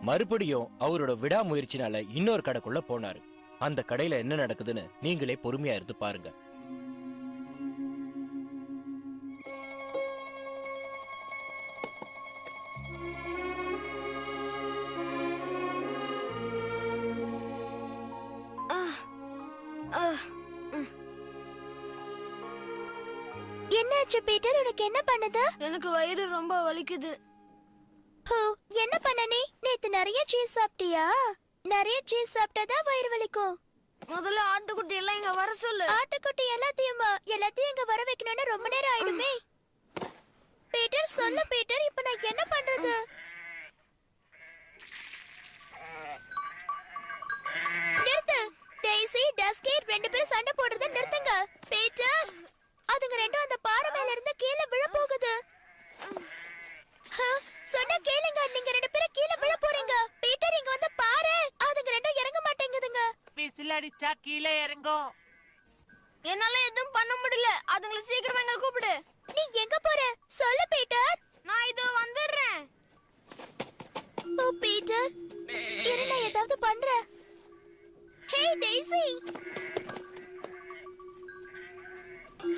மறுபடியும் அவரோட விடாமுயற்சினால இன்னொரு கடைக்குள்ள போனாரு. அந்த கடையில என்ன நடக்குதுன்னு நீங்களே பொறுமையா இருந்து பாருங்க. என்னாச்சு பீட்டர், உனக்கு என்ன பண்ணுது? எனக்கு வயிறு ரொம்ப வலிக்குது. என்ன பண்ண நீ? நேத்து நிறைய சீஸ் சாப்பிட்டியா? நிறைய சீஸ் சாப்பிட்டாதான் வயிறு வலிக்கும். முதல்ல ஆட்டுக்குட்டி எல்லாம் இங்க வர சொல்லு. ஆட்டுக்குட்டி எல்லாத்தையும் இங்க வர வைக்கணும்னு ரொம்ப நேரம் ஆயிடுமே. பீட்டர் சொல்லு பீட்டர், இப்ப நான் என்ன பண்றது? நிறுத்து. டெய்சி, டஸ்கி ரெண்டு பேரும் சண்டை போடுறத நிறுத்துங்க. பீட்டர், அதுங்க ரெண்டும் அந்த பாறை மேல இருந்து கீழே விழ போகுது. சொன்ன கேளுங்க, நீங்க ரெண்டு பேரும் கீழே விழ போறீங்க. பீட்டர் இங்க வந்து பாரு, அதுங்க ரெண்டும் இறங்க மாட்டேங்குதுங்க. விசில் அடிச்சா கீழே இறங்கும். என்னால எதுவும் பண்ண முடியல. அதுங்களை சீக்கிரமா எங்க கூப்பிடு. நீ எங்க போற? சொல்லு பீட்டர். நான் இதோ வந்துடுறேன். ஓ பீட்டர், இரு நான் ஏதாவது பண்றேன். ஹே டெய்சி,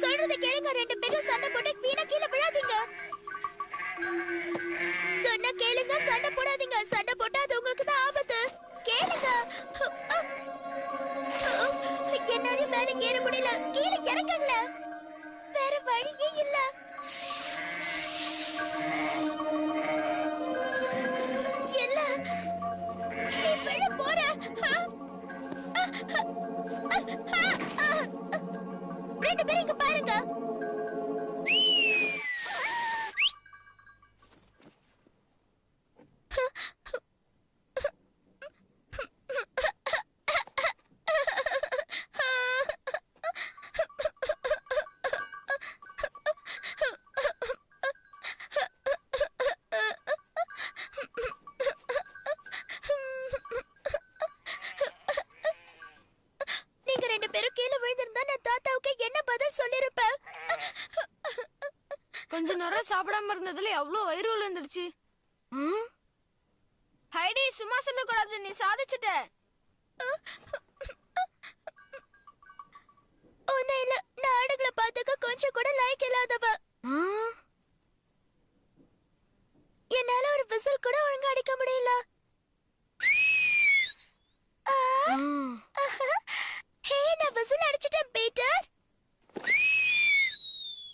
சொல்றத கேளுங்க. ரெண்டு பேரும் சண்டை போட்டு வீணா கீழே விழாதீங்க. சொன்ன கேளுங்க, சண்டை போடாதீங்க. சண்டை போட்டா அது உங்களுக்கு தான் ஆபத்து. கேளுங்க. என்னால மேல ஏற முடியல. கீழே இறங்குங்கள. வேற வழியே இல்ல. இல்ல, நீ விழ போற. ரெண்டு பேரும் இங்க பாருங்க. கொஞ்ச நேரம் சாப்பிடாம இருந்ததுல எவ்வளவு வயிறு விழுந்துருச்சு. ஹைடி, சும்மா சொல்லக்கூடாது. நீ சாதிச்சுட்ட. ஒன்னும் இல்ல, நான் ஆடுகளை பார்த்துக்க கொஞ்சம் கூட லைக் இல்லாதவ. என்னால ஒரு விசில் கூட ஒழுங்கா அடிக்க முடியல. ஹே, நான் விசில் அடிச்சிட்டேன் பீட்டர்.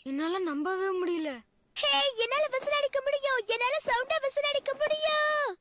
என்னால நம்பவே முடியல. ஹே, என்னால விசில் அடிக்க முடியும். என்னால சவுண்டா விசில் அடிக்க முடியும்.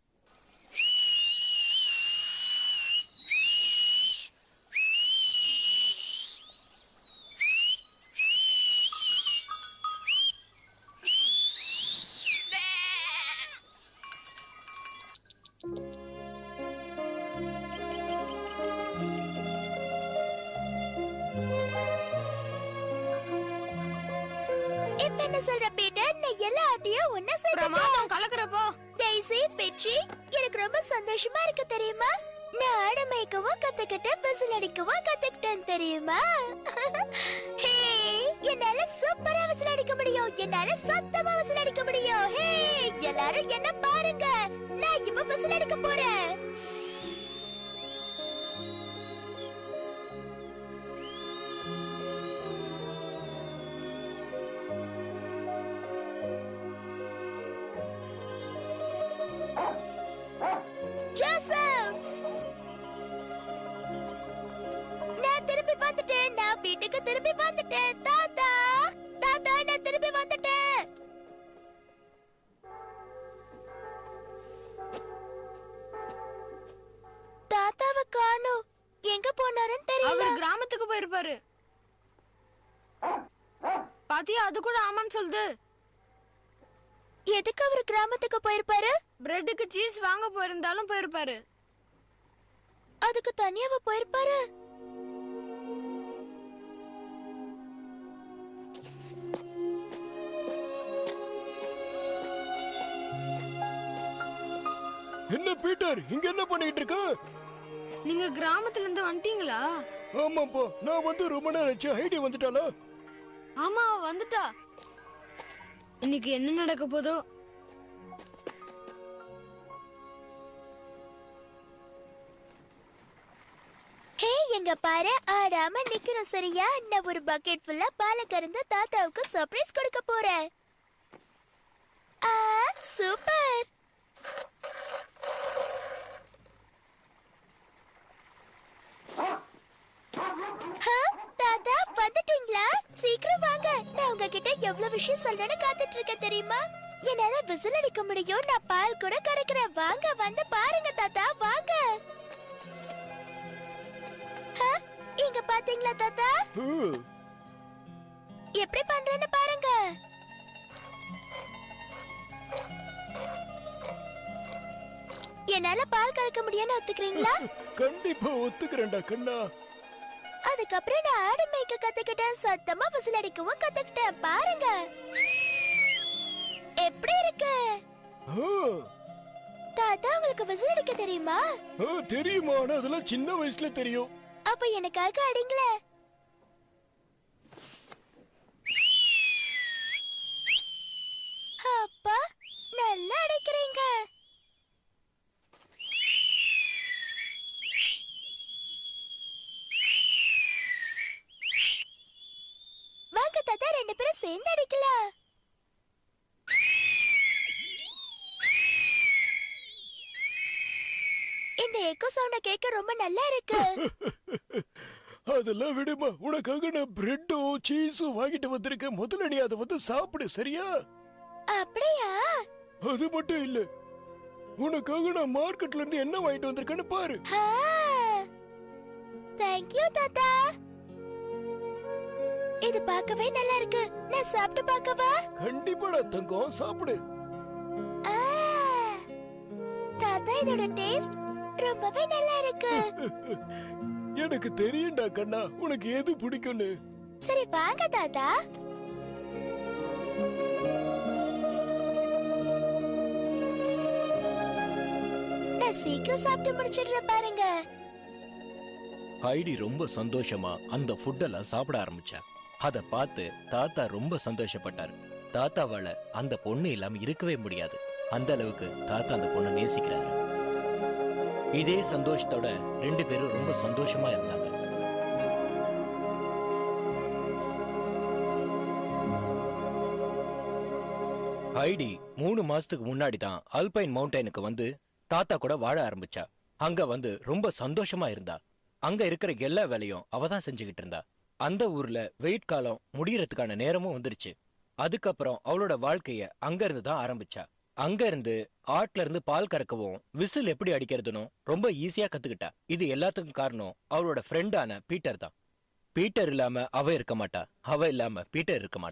இப்ப என்ன சொல்ற பீட்டர்? நான் எல்லா ஆட்டையும் ஒண்ணா சேர்த்துட்டேன். கலக்குறப்போ டெய்சி, பிச்சி, எனக்கு ரொம்ப சந்தோஷமா இருக்கு தெரியுமா? நான் ஆட மேய்க்கவும் கத்துக்கிட்டேன், விசில் அடிக்கவும் கத்துக்கிட்டேன் தெரியுமா? ஹே, என்னால சூப்பரா விசில் அடிக்க முடியும். என்னால சத்தமா விசில் அடிக்க முடியும். ஹே, எல்லாரும் என்ன பாருங்க. நான் இப்ப விசில் அடிக்க போறேன். ஜோசப், நான் திரும்பி வந்துட்டேன். நான் வீட்டுக்கு திரும்பி வந்துட்டேன். தாத்தா, தாத்தா, நான் திரும்பி வந்துட்டேன். தாத்தாவை காணோம். எங்க போனாருன்னு தெரியல. அவர் கிராமத்துக்கு போயிருப்பாரு. பாத்தியா, அது கூட ஆமான்னு சொல்லுது. எதுக்கு அவர் கிராமத்துக்கு போயிருப்பாரு? பிரெட்டுக்கு சீஸ் வாங்க போயிருந்தாலும் போயிருப்பாரு. அதுக்கு தனியாவ போயிருப்பாரு? என்ன பீட்டர், இங்க என்ன பண்ணிட்டு இருக்க? நீங்க கிராமத்துல இருந்து வந்துட்டீங்களா? ஆமாப்பா, நான் வந்து ரொம்ப நேரம் ஆச்சு. ஹைடி வந்துட்டாளா? ஆமா, வந்துட்டா. இன்னைக்கு என்ன நடக்க போதோ? எங்க பாரு ஆடாம நிக்கணும் சரியா? நான் ஒரு பக்கெட் ஃபுல்லா பாலை கறந்து தாத்தாவுக்கு சர்ப்ரைஸ் கொடுக்க போறேன். ஆ சூப்பர். தாத்தா வந்துட்டீங்களா? சீக்கிரம் வாங்க. நான் உங்ககிட்ட எவ்வளவு விஷயம் சொல்லணும்னு காத்துட்டு இருக்கேன் தெரியுமா? என்னால விசில் அடிக்க முடியும். நான் பால் கூட கறக்கிறேன். வாங்க வந்து பாருங்க தாத்தா, வாங்க. இங்க பாத்தீங்களா தாத்தா? எப்படி பண்றேன்னு பாருங்க. என்னால பால் கறக்க முடியும்னு ஒத்துக்கிறீங்களா? கண்டிப்பா ஒத்துக்கிறேன்டா கண்ணா. அதுக்கப்புறம் நான் ஆடு மேய்க்க கத்துக்கிட்டேன். சத்தமா விசில் அடிக்கவும் கத்துக்கிட்டேன். பாருங்க எப்படி இருக்கு. தாத்தா உங்களுக்கு விசில் அடிக்க தெரியுமா? தெரியுமா? அதெல்லாம் சின்ன வயசுல தெரியும். அப்ப எனக்காக அடிங்களே. அப்பா நல்லா அடிக்கிறீங்க. வாங்க தாத்தா, ரெண்டு பேரும் சேர்ந்து அடிக்கலாம். இந்த எக்கோ சவுண்ட கேட்க ரொம்ப நல்லா இருக்கு. அதெல்லாம் விடுமா, உனக்காக நான் பிரெட்டும் சீஸும் வாங்கிட்டு வந்திருக்கேன். முதல்ல நீ அதை வந்து சாப்பிடு சரியா? அப்படியா? அது மட்டும் இல்ல, உனக்காக நான் மார்க்கெட்ல இருந்து என்ன வாங்கிட்டு வந்திருக்கேன்னு பாரு. தேங்க் யூ தாத்தா. இது பார்க்கவே நல்லா இருக்கு. நான் சாப்பிட்டு பார்க்கவா? கண்டிப்பாடா தங்கம், சாப்பிடு. தாத்தா இதோட டேஸ்ட் ரொம்பவே நல்லா இருக்கு. எனக்கு தெரியும்டா கண்ணா உனக்கு எது பிடிக்கும்னு. சரி வாங்க தாத்தா. நான் சீக்கிரம் சாப்பிட்டு முடிச்சிடுறேன் பாருங்க. ஹைடி ரொம்ப சந்தோஷமா அந்த ஃபுட்டெல்லாம் சாப்பிட ஆரம்பிச்சா. அத பார்த்து தாத்தா ரொம்ப சந்தோஷப்பட்டாரு. தாத்தாவால அந்த பொண்ணு இல்லாம இருக்கவே முடியாது. அந்த அளவுக்கு தாத்தா அந்த பொண்ணை நேசிக்கிறாரு. இதே சந்தோஷத்தோட ரெண்டு பேரும் ரொம்ப சந்தோஷமா இருந்தாங்க. ஹைடி 3 மாசத்துக்கு முன்னாடி தான் அல்பைன் மவுண்டைனுக்கு வந்து தாத்தா கூட வாழ ஆரம்பிச்சா. அங்க வந்து ரொம்ப சந்தோஷமா இருந்தா. அங்க இருக்கிற எல்லா வேலையும் அவ தான் செஞ்சுக்கிட்டு இருந்தா. அந்த ஊர்ல வெயிட் காலம் முடியறதுக்கான நேரமும் வந்துருச்சு. அதுக்கப்புறம் அவளோட வாழ்க்கைய அங்க இருந்து தான் ஆரம்பிச்சா. அங்க இருந்து ஆட்ல இருந்து பால் கறக்கவும் விசில் எப்படி அடிக்கிறதுன்னு ரொம்ப ஈஸியா கத்துக்கிட்டா. இது எல்லாத்துக்கும் காரணம் அவளோட ஃப்ரெண்டான பீட்டர் தான். பீட்டர் இல்லாம அவ இருக்க மாட்டா, அவ இல்லாம பீட்டர் இருக்க மாட்டா.